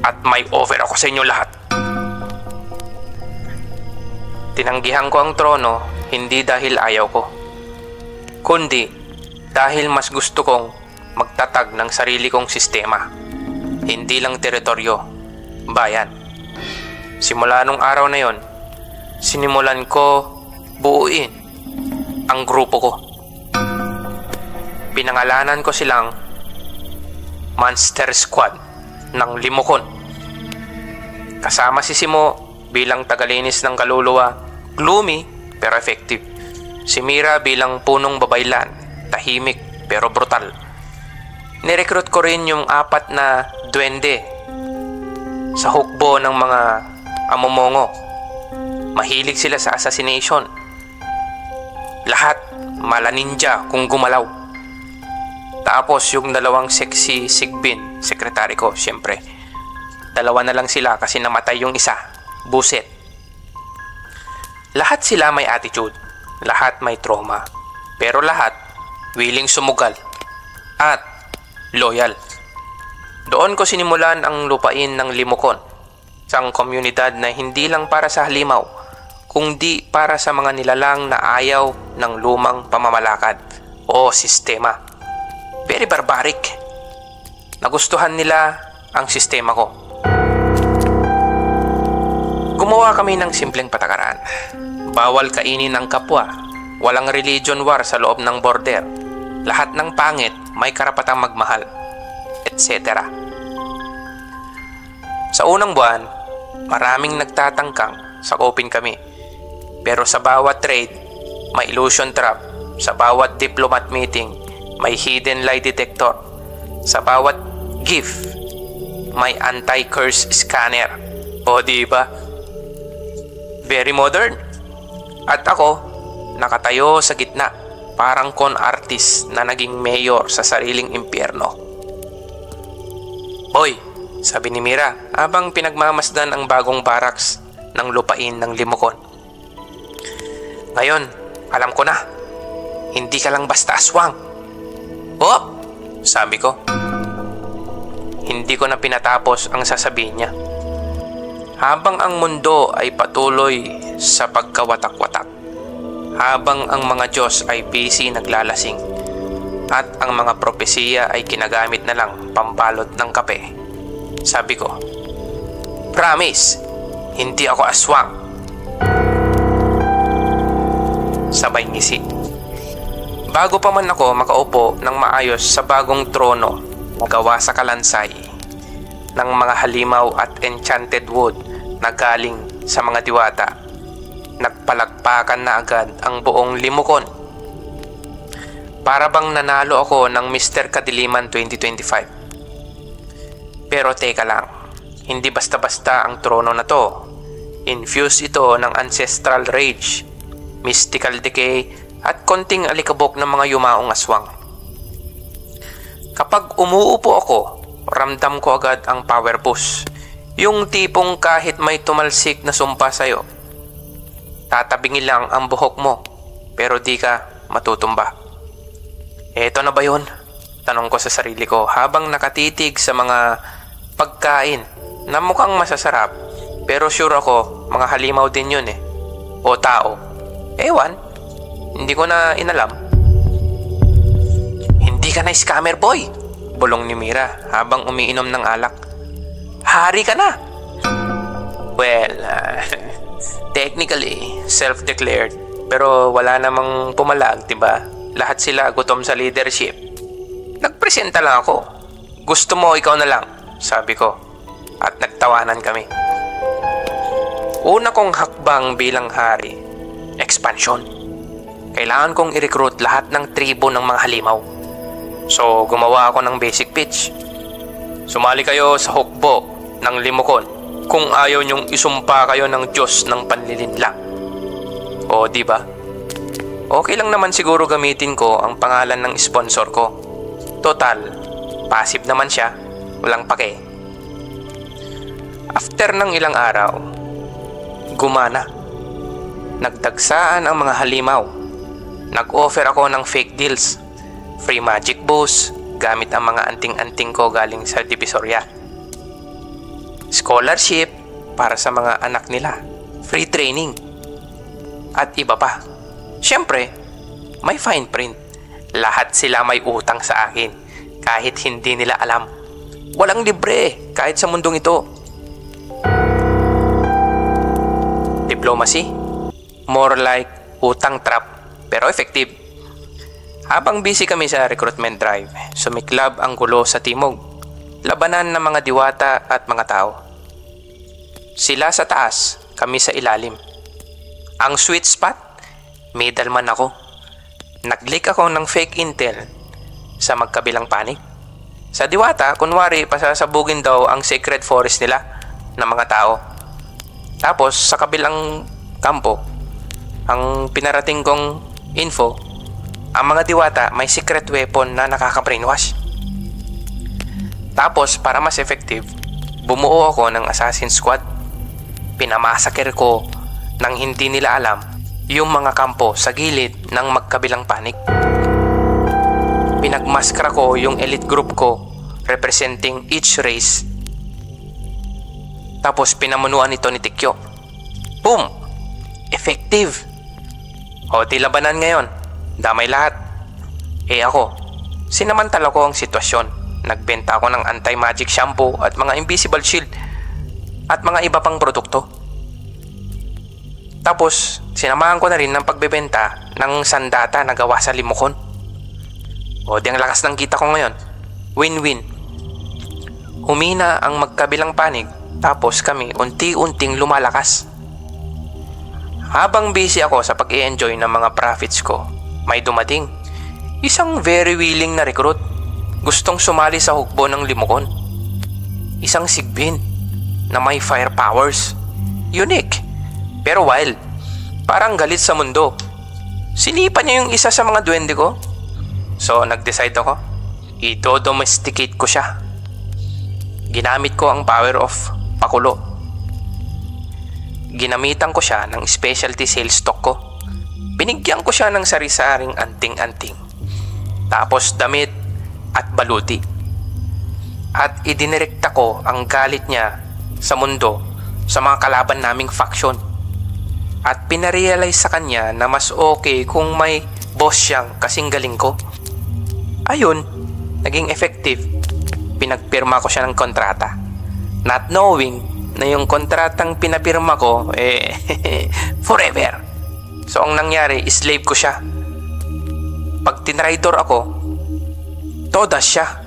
S1: At may offer ako sa inyo lahat. Tinanggihan ko ang trono hindi dahil ayaw ko, kundi dahil mas gusto kong magtatag ng sarili kong sistema. Hindi lang teritoryo, bayan. Simula nung araw na yon, sinimulan ko buuin ang grupo ko. Pinangalanan ko silang Monster Squad ng Limokon. Kasama si Simo bilang tagalinis ng kaluluwa, gloomy pero effective. Si Mira bilang punong babaylan, tahimik pero brutal. Nirecruit ko rin yung 4 na duwende sa hukbo ng mga Amomongo. Mahilig sila sa assassination. Lahat mala ninja kung gumalaw. Tapos yung 2 sexy Sigbin, sekretary ko, syempre. 2 na lang sila kasi namatay yung isa. Buset. Lahat sila may attitude. Lahat may trauma. Pero lahat willing sumugal. At loyal. Doon ko sinimulan ang lupain ng Limokon. Isang komunidad na hindi lang para sa halimaw, kundi para sa mga nilalang na ayaw ng lumang pamamalakad o sistema. Very barbaric. Nagustuhan nila ang sistema ko. Gumawa kami ng simpleng patakaran. Bawal kainin ng kapwa. Walang religion war sa loob ng border. Lahat ng pangit may karapatang magmahal, etc. Sa unang buwan, maraming nagtatangkang sakupin kami. Pero sa bawat trade, may illusion trap. Sa bawat diplomat meeting, may hidden lie detector. Sa bawat gift, may anti-curse scanner. O diba? Very modern. At ako, nakatayo sa gitna, parang con artist na naging mayor sa sariling impyerno. Hoy, sabi ni Mira habang pinagmamasdan ang bagong barracks ng lupain ng Limokon. Ngayon, alam ko na, hindi ka lang basta aswang. Oh, sabi ko. Hindi ko na pinatapos ang sasabihin niya. Habang ang mundo ay patuloy sa pagkawatak-watak, habang ang mga Diyos ay busy naglalasing, at ang mga propesiya ay ginagamit na lang pambalot ng kape, sabi ko, Promise, hindi ako aswang. Sabay ngisi. Bago pa man ako makaupo ng maayos sa bagong trono na gawa sa kalansay ng mga halimaw at enchanted wood na galing sa mga diwata, nagpalakpakan na agad ang buong limukon. Para bang nanalo ako ng Mr. Kadiliman 2025. Pero teka lang, hindi basta-basta ang trono na to. Infused ito ng ancestral rage, mystical decay at konting alikabok ng mga yumaong aswang. Kapag umuupo ako, ramdam ko agad ang power boost. Yung tipong kahit may tumalsik na sumpa sa'yo, tatabingin lang ang buhok mo pero di ka matutumba. Eto na ba yun? Tanong ko sa sarili ko habang nakatitig sa mga pagkain na mukhang masasarap pero sure ako mga halimaw din yun eh. O tao. Ewan, hindi ko na inalam. Hindi ka na scammer boy, bulong ni Mira habang umiinom ng alak. Hari ka na. Well, technically, self-declared. Pero wala namang pumalag, diba? Lahat sila gutom sa leadership. Nagpresenta lang ako. Gusto mo, ikaw na lang, sabi ko. At nagtawanan kami. Una kong hakbang bilang hari, expansion. Kailangan kong i-recruit lahat ng tribo ng mga halimaw. So, gumawa ako ng basic pitch. Sumali kayo sa hukbo ng limukon kung ayaw nyong isumpa kayo ng Diyos ng panlilinlang. O, diba? Okay lang naman siguro gamitin ko ang pangalan ng sponsor ko. Total, passive naman siya. Walang pake. After ng ilang araw, gumana. Nagdagsaan ang mga halimaw. Nag-offer ako ng fake deals. Free magic boost gamit ang mga anting-anting ko galing sa Divisoria. Scholarship para sa mga anak nila. Free training. At iba pa. Siyempre, may fine print. Lahat sila may utang sa akin kahit hindi nila alam. Walang libre kahit sa mundong ito. Diplomacy? More like utang trap pero effective. Habang busy kami sa recruitment drive, sumiklab ang gulo sa timog. Labanan ng mga diwata at mga tao. Sila sa taas, kami sa ilalim. Ang sweet spot? Middleman ako. Nag-leak ako ng fake intel sa magkabilang panig. Sa diwata, kunwari pasasabugin daw ang sacred forest nila ng mga tao. Tapos sa kabilang kampo, ang pinarating kong info, ang mga diwata may secret weapon na nakaka-brainwash. Tapos para mas effective, bumuo ako ng assassin squad. Pinamasaker ko nang hindi nila alam yung mga kampo sa gilid ng magkabilang panig. Pinagmaskara ko yung elite group ko representing each race. Tapos pinamunuan ito ni Tikyo. Boom! Effective! O di labanan ngayon. Damay lahat. Ako, sinamantala ko ang sitwasyon. Nagbenta ako ng anti-magic shampoo at mga invisible shield at mga iba pang produkto. Tapos, sinamahan ko na rin ng pagbebenta ng sandata na gawa sa limukon. O di ang lakas ng kita ko ngayon. Win-win. Humina ang magkabilang panig, tapos kami unti-unting lumalakas. Habang busy ako sa pag-i-enjoy ng mga profits ko, may dumating. Isang very willing na recruit. Gustong sumali sa hukbo ng limukon. Isang sigbin na may fire powers. Unique. Pero wild, parang galit sa mundo. Sinipa niya yung isa sa mga duwende ko. So nag-decide ako, i-domesticate ko siya. Ginamit ko ang power of pakulo. Ginamitan ko siya ng specialty sales stock ko. Binigyan ko siya ng sari-saring anting-anting. Tapos damit at baluti. At idinirekta ko ang galit niya sa mundo sa mga kalaban naming faction. At pinarealize sa kanya na mas okay kung may boss siyang kasing galing ko. Ayun, naging effective. Pinagpirma ko siya ng kontrata. Not knowing na yung kontratang pinapirma ko, forever. So, ang nangyari, slave ko siya. Pag tinraidor ako, todas siya.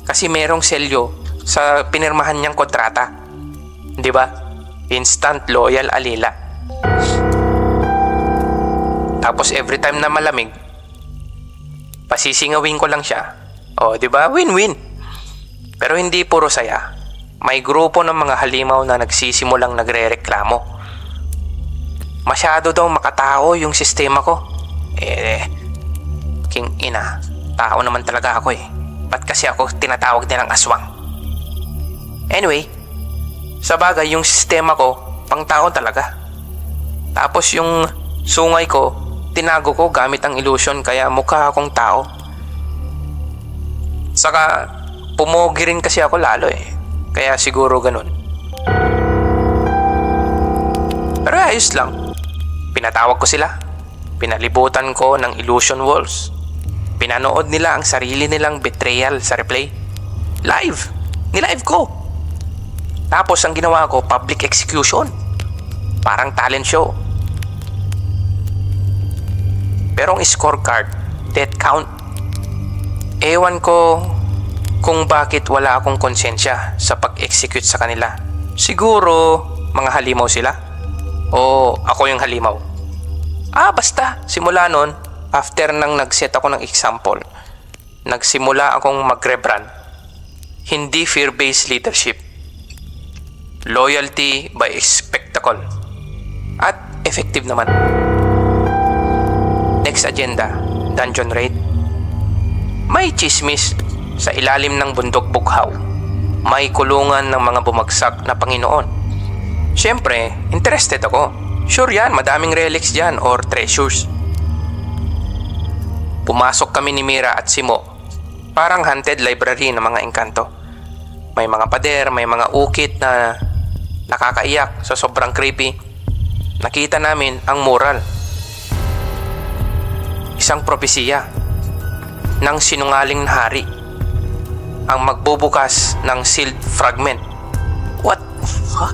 S1: Kasi merong selyo sa pinirmahan niyang kontrata. Di ba? Instant loyal alila. Tapos every time na malamig, pasisingawin ko lang siya. O, di ba? Win-win. Pero hindi puro saya. May grupo ng mga halimaw na nagsisimulang nagre-reklamo. Masyado daw makatao yung sistema ko. King ina, tao naman talaga ako eh. Ba't kasi ako tinatawag nilang aswang? Anyway, sa bagay yung sistema ko, pang tao talaga. Tapos yung sungay ko, tinago ko gamit ang illusion kaya mukha akong tao. Saka pumogi rin kasi ako lalo eh. Kaya siguro ganun. Pero ayos lang. Pinatawag ko sila. Pinalibutan ko ng illusion walls. Pinanood nila ang sarili nilang betrayal sa replay. Live! Nilive ko! Tapos ang ginawa ko, public execution. Parang talent show. Pero ang scorecard, death count. Ewan ko kung bakit wala akong konsensya sa pag-execute sa kanila. Siguro mga halimaw sila. O ako yung halimaw. Basta simula nun, after nang nag-set ako ng example, nagsimula akong mag-rebrand. Hindi fear-based leadership. Loyalty by spectacle. At effective naman. Next agenda, dungeon raid. May chismis sa ilalim ng bundok bughaw. May kulungan ng mga bumagsak na Panginoon. Siyempre, interested ako. Sure yan, madaming relics dyan or treasures. Pumasok kami ni Mira at Simo. Parang haunted library ng mga engkanto. May mga pader, may mga ukit na nakakaiyak sa sobrang creepy. Nakita namin ang mural. Isang propesiya ng sinungaling na hari ang magbubukas ng sealed fragment. What the fuck?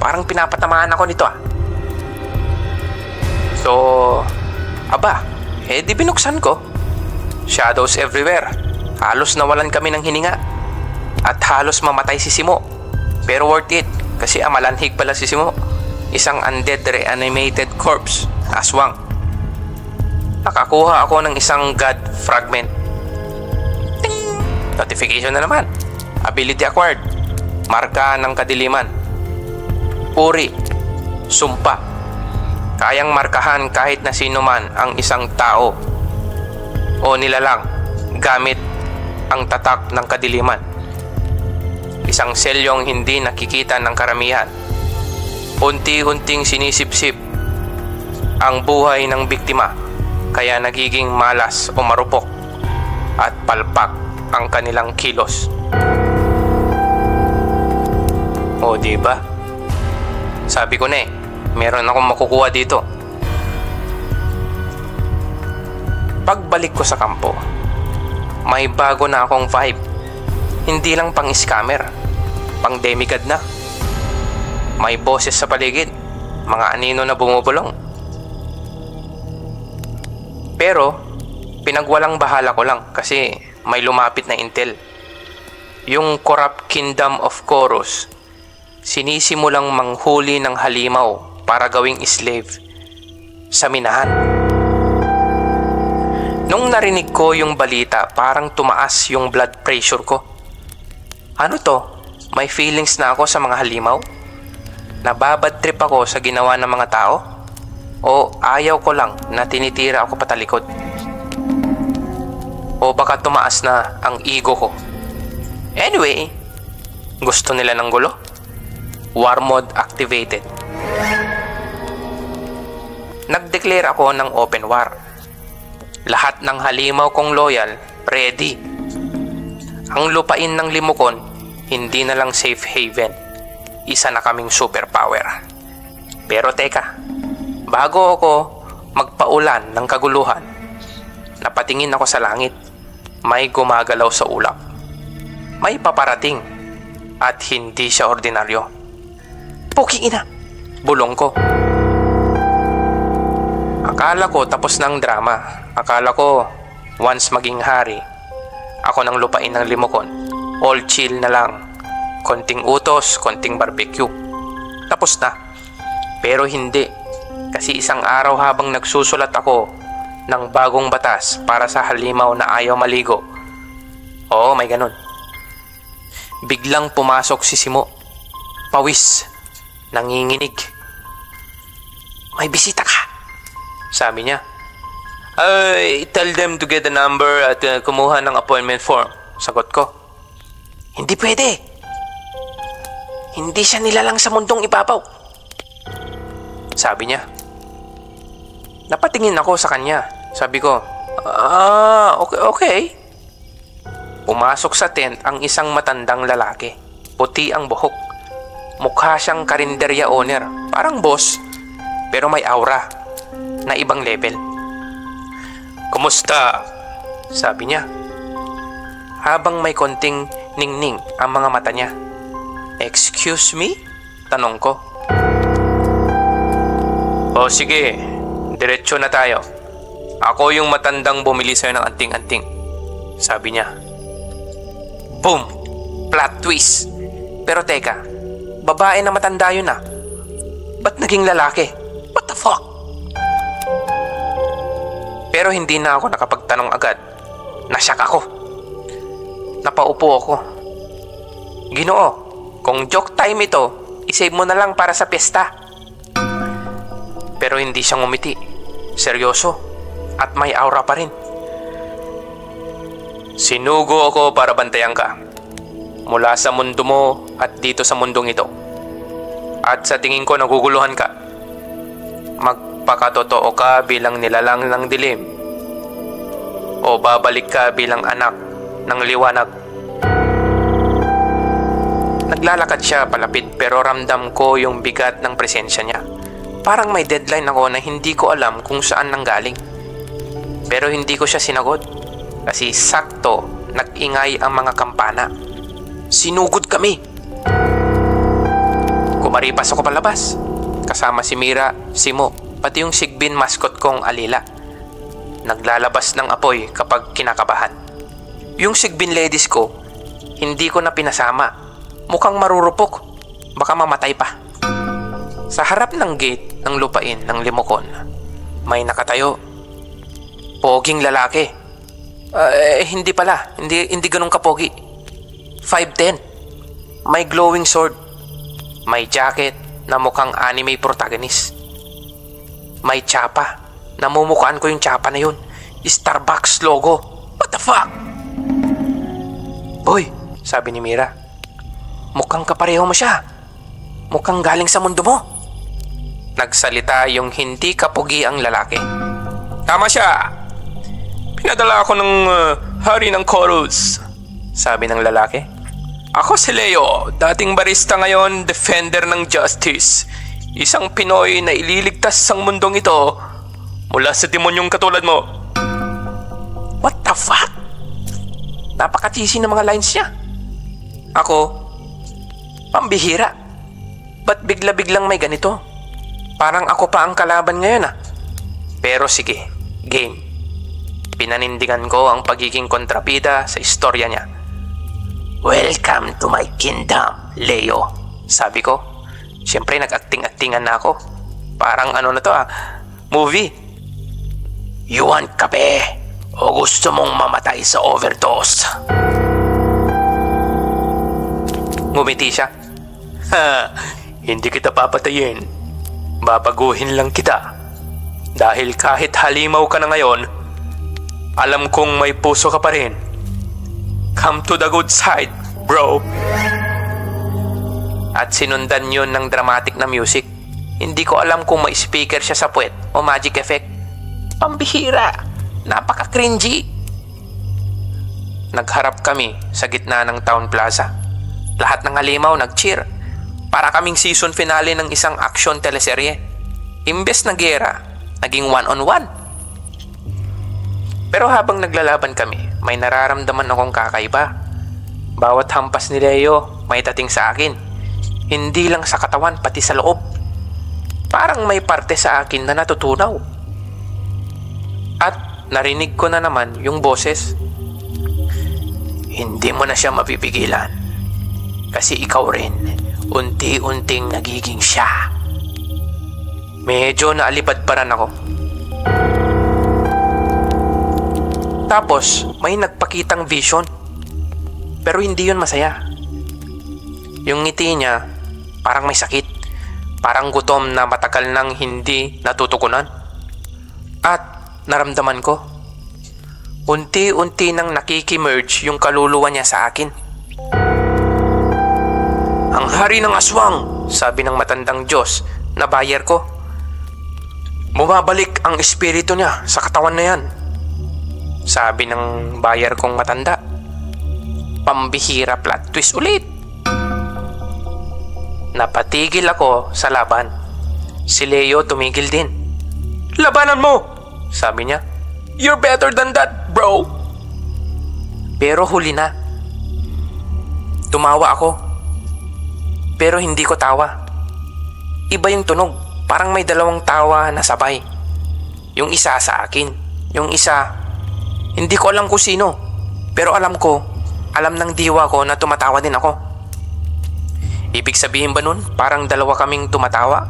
S1: Parang pinapatamaan ako nito So, di binuksan ko. Shadows everywhere. Halos nawalan kami ng hininga. At halos mamatay si Simo. Pero worth it kasi amalanhig pala si Simo. Isang undead reanimated corpse. Aswang. Nakakuha ako ng isang god fragment. Ting! Notification na naman. Ability acquired. Marka ng kadiliman. Uri. Sumpa. Kayang markahan kahit na sino man ang isang tao o nilalang gamit ang tatak ng kadiliman. Isang selyong hindi nakikita ng karamihan. Unti-unting sinisipsip ang buhay ng biktima kaya nagiging malas o marupok at palpak ang kanilang kilos. O diba? Sabi ko na meron akong makukuha dito. Pagbalik ko sa kampo, may bago na akong vibe. Hindi lang pang scammer, pang demigod na. May boses sa paligid, mga anino na bumubulong. Pero pinagwalang bahala ko lang kasi may lumapit na intel. Yung corrupt kingdom of Chorus sinisimulang manghuli ng halimaw para gawing slave sa minahan. Nung narinig ko yung balita, parang tumaas yung blood pressure ko. Ano to? May feelings na ako sa mga halimaw? Nababad trip ako sa ginawa ng mga tao? O ayaw ko lang na tinitira ako patalikod? O baka tumaas na ang ego ko? Anyway, gusto nila ng gulo? War mode activated. Nag-declare ako ng open war. Lahat ng halimaw kong loyal, ready. Ang lupain ng Limukon, hindi na lang safe haven. Isa na kaming superpower. Pero teka, bago ako magpaulan ng kaguluhan, napatingin ako sa langit. May gumagalaw sa ulap. May paparating. At hindi siya ordinaryo. Puking ina! Bulong ko. Akala ko tapos na ang drama. Akala ko once maging hari, ako nang lupain ng limokon. All chill na lang. Konting utos, konting barbecue. Tapos na. Pero hindi. Kasi isang araw habang nagsusulat ako ng bagong batas para sa halimaw na ayaw maligo. Oo, may ganun. Biglang pumasok si Simo. Pawis. Nanginginig. May bisita ka, sabi niya. Tell them to get the number at kumuha ng appointment form. Sagot ko. Hindi pwede. Hindi siya nilalang sa mundong ibabaw, sabi niya. Napatingin ako sa kanya. Sabi ko, okay. Pumasok sa tent ang isang matandang lalaki. Puti ang buhok. Mukha siyang karinderya owner. Parang boss, pero may aura na ibang level. Kumusta? Sabi niya. Habang may konting ningning ang mga mata niya. Excuse me? Tanong ko. O sige, diretso na tayo. Ako yung matandang bumili sa'yo ng anting-anting, sabi niya. Boom! Plot twist. Pero teka, babae na matanda yun ah. Ba't naging lalaki? What the fuck? Pero hindi na ako nakapagtanong agad. Nasyak ako. Napaupo ako. Ginoo, kung joke time ito, isave mo na lang para sa piyesta. Pero hindi siya ngumiti. Seryoso. At may aura pa rin. Sinugo ako para bantayan ka. Mula sa mundo mo at dito sa mundong ito. At sa tingin ko naguguluhan ka. Magpakatotoo ka bilang nilalang ng dilim. O babalik ka bilang anak ng liwanag. Naglalakad siya palapit pero ramdam ko yung bigat ng presensya niya. Parang may deadline ako na hindi ko alam kung saan nanggaling. Pero hindi ko siya sinagot. Kasi sakto nag-ingay ang mga kampana. Sinugod kami. Kumaripas ako palabas. Kasama si Mira, Simo, pati yung Sigbin mascot kong Alila. Naglalabas ng apoy kapag kinakabahan. Yung Sigbin ladies ko, hindi ko na pinasama. Mukhang marurupok. Baka mamatay pa. Sa harap ng gate ng lupain ng Limokon, may nakatayo. Poging lalaki. Hindi pala. Hindi ganun kapogi. 5'10". May glowing sword. May jacket na mukhang anime protagonist. May tsapa. Namumukhaan ko yung tsapa na yun. Starbucks logo. What the fuck? Boy, sabi ni Mira. Mukhang kapareho mo siya. Mukhang galing sa mundo mo. Nagsalita yung hindi kapogi ang lalaki. Tama siya. Pinadala ako ng hari ng chorus, sabi ng lalaki. Ako si Leo, dating barista ngayon, defender ng justice. Isang Pinoy na ililigtas ang mundong ito mula sa demonyong katulad mo. What the fuck? Napaka-cheesy ng mga lines niya. Ako, pambihira. Ba't bigla-biglang may ganito? Parang ako pa ang kalaban ngayon ah. Pero sige, game. Pinanindigan ko ang pagiging kontrabida sa istorya niya. Welcome to my kingdom, Leo, sabi ko. Siyempre nag-acting-actingan na ako. Parang ano na to movie. You want kape? O gusto mong mamatay sa overdose? Ngumiti siya. Hindi kita papatayin. Babaguhin lang kita. Dahil kahit halimaw ka na ngayon, alam kong may puso ka pa rin. Come to the good side, bro. At sinundan yun ng dramatic na music. Hindi ko alam kung may speaker siya sa puwet o magic effect. Pambihira. Napaka-cringy. Nagharap kami sa gitna ng town plaza. Lahat ng halimaw nag-cheer. Para kaming season finale ng isang action teleserye. Imbes na gera, naging one-on-one. Pero habang naglalaban kami, may nararamdaman akong kakaiba. Bawat hampas ni Leo may dating sa akin. Hindi lang sa katawan, pati sa loob. Parang may parte sa akin na natutunaw. At narinig ko na naman yung boses. Hindi mo na siya mapipigilan. Kasi ikaw rin, unti-unting nagiging siya. Medyo naalipad-paran ako. Tapos may nagpakitang vision. Pero hindi yun masaya. Yung ngiti niya parang may sakit. Parang gutom na matagal nang hindi natutukunan. At naramdaman ko, unti-unti nang nakikimerge yung kaluluwa niya sa akin. Ang hari ng aswang, sabi ng matandang Diyos na bayer ko. Bumabalik ang espiritu niya sa katawan na yan, sabi ng bayer kong matanda. Pambihira, plot twist ulit. Napatigil ako sa laban. Si Leo tumigil din. Labanan mo, sabi niya. You're better than that, bro. Pero huli na. Tumawa ako. Pero hindi ko tawa. Iba yung tunog. Parang may dalawang tawa na sabay. Yung isa sa akin. Yung isa, hindi ko alam kung sino. Pero alam ng diwa ko na tumatawa din ako. Ibig sabihin ba nun, parang dalawa kaming tumatawa?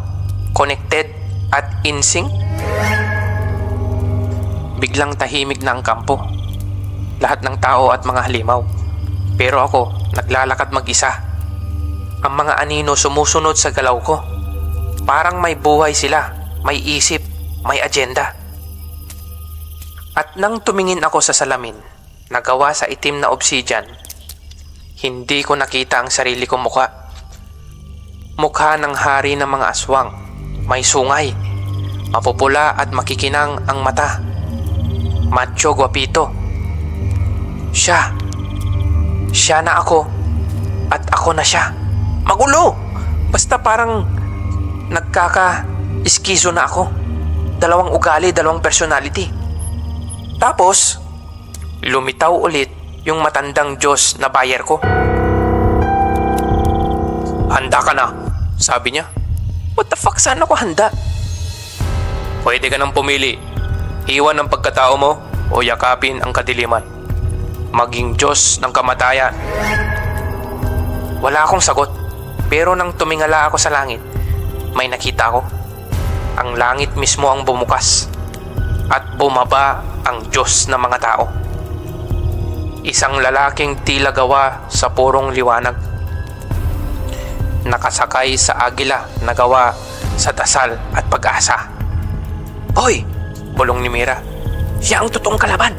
S1: Connected at in sync? Biglang tahimik na ang kampo. Lahat ng tao at mga halimaw. Pero ako, naglalakad mag-isa. Ang mga anino sumusunod sa galaw ko. Parang may buhay sila, may isip, may agenda. At nang tumingin ako sa salamin, nagawa sa itim na obsidian, hindi ko nakita ang sarili kong mukha. Mukha ng hari ng mga aswang, may sungay, mapupula at makikinang ang mata. Macho guwapito. Siya na ako at ako na siya. Magulo! Basta parang nagkaka-iskizo na ako. Dalawang ugali, dalawang personality. Tapos, lumitaw ulit yung matandang Diyos na bayer ko. Handa ka na, sabi niya. What the fuck, saan ako handa? Pwede ka nang pumili. Iwan ang pagkatao mo o yakapin ang kadiliman. Maging Diyos ng kamatayan. Wala akong sagot. Pero nang tumingala ako sa langit, may nakita ko. Ang langit mismo ang bumukas. At bumaba ang Diyos ng mga tao. Isang lalaking tila gawa sa purong liwanag. Nakasakay sa agila na gawa sa dasal at pag-asa. Hoy! Bulong ni Mira. Siya ang totoong kalaban.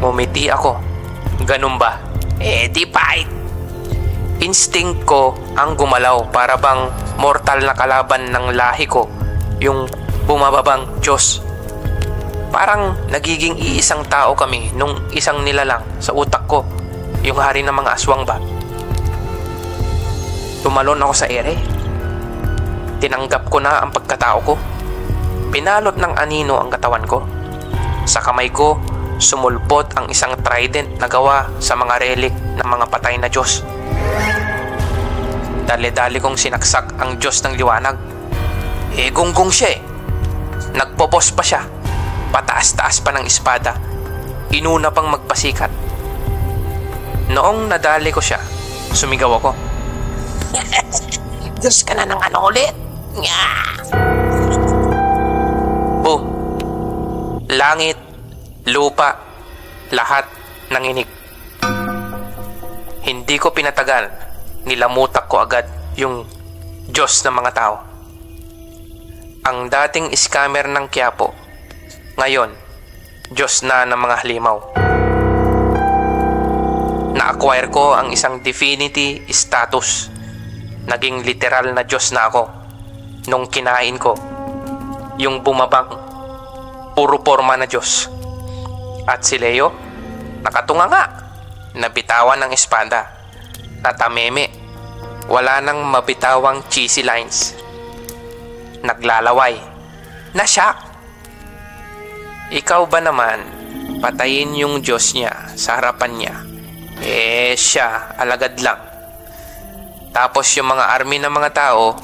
S1: Mumiti ako. Ganun ba? Di fight! Instinct ko ang gumalaw para bang mortal na kalaban ng lahi ko, yung bumababang Diyos. Parang nagiging iisang tao kami nung isang nilalang sa utak ko, yung hari ng mga aswang ba. Tumalon ako sa ere. Tinanggap ko na ang pagkatao ko. Pinalot ng anino ang katawan ko. Sa kamay ko, sumulpot ang isang trident na gawa sa mga relic ng mga patay na Diyos. Dali-dali kong sinaksak ang Diyos ng liwanag. Gunggong siya eh. Nagpopos pa siya. Pataas-taas pa ng espada. Inuna pang magpasikat. Noong nadali ko siya, sumigaw ako. Diyos ka na ng ano ulit? Langit, lupa, lahat nanginig. Hindi ko pinatagal, nilamutak ko agad yung Diyos ng mga tao. Ang dating scammer ng Quiapo, ngayon, Diyos na ng mga halimaw. Na-acquire ko ang isang divinity status. Naging literal na Diyos na ako nung kinain ko yung bumabang puro forma na Diyos. At si Leo, nakatunga nga, nabitawan ng espada, natameme, wala nang mabitawang cheesy lines. Naglalaway, na-shock. Ikaw ba naman, patayin yung Diyos niya sa harapan niya, Siya, alagad lang. Tapos yung mga army ng mga tao,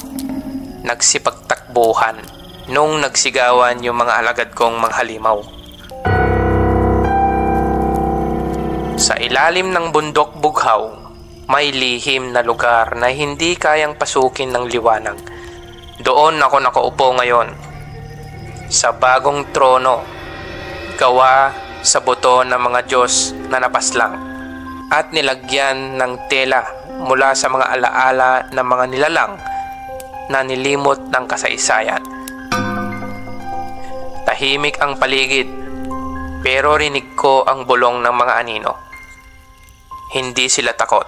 S1: nagsipagtakbuhan nung nagsigawan yung mga alagad kong manghalimaw. Sa ilalim ng bundok bughaw, may lihim na lugar na hindi kayang pasukin ng liwanag. Doon ako nakaupo ngayon, sa bagong trono, gawa sa buto ng mga Diyos na napaslang at nilagyan ng tela mula sa mga alaala ng mga nilalang na nilimot ng kasaysayan. Tahimik ang paligid, pero rinig ko ang bulong ng mga anino. Hindi sila takot.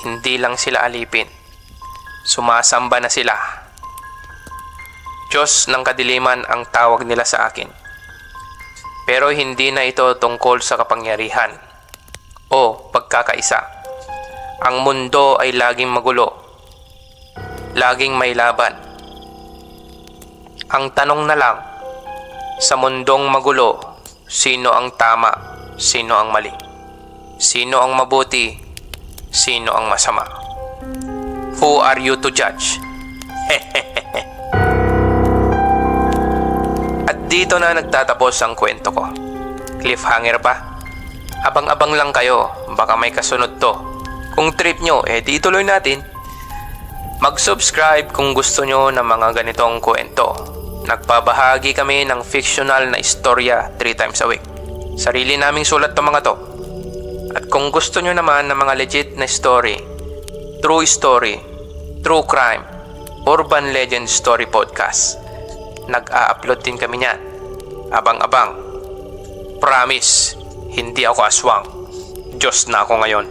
S1: Hindi lang sila alipin. Sumasamba na sila. Diyos ng kadiliman ang tawag nila sa akin. Pero hindi na ito tungkol sa kapangyarihan o pagkakaisa. Ang mundo ay laging magulo. Laging may laban. Ang tanong na lang, sa mundong magulo, sino ang tama, sino ang mali? Sino ang mabuti, sino ang masama? Who are you to judge? At dito na nagtatapos ang kwento ko. Cliffhanger pa? Abang-abang lang kayo, baka may kasunod to. Kung trip nyo, di ituloy natin. Mag-subscribe kung gusto nyo ng mga ganitong kwento. Nagpabahagi kami ng fictional na istorya 3 times a week. Sarili naming sulat to mga to. At kung gusto nyo naman ng mga legit na story, true crime, urban legend story podcast, nag-a-upload din kami niyan. Abang-abang. Promise, hindi ako aswang. Diyos na ako ngayon.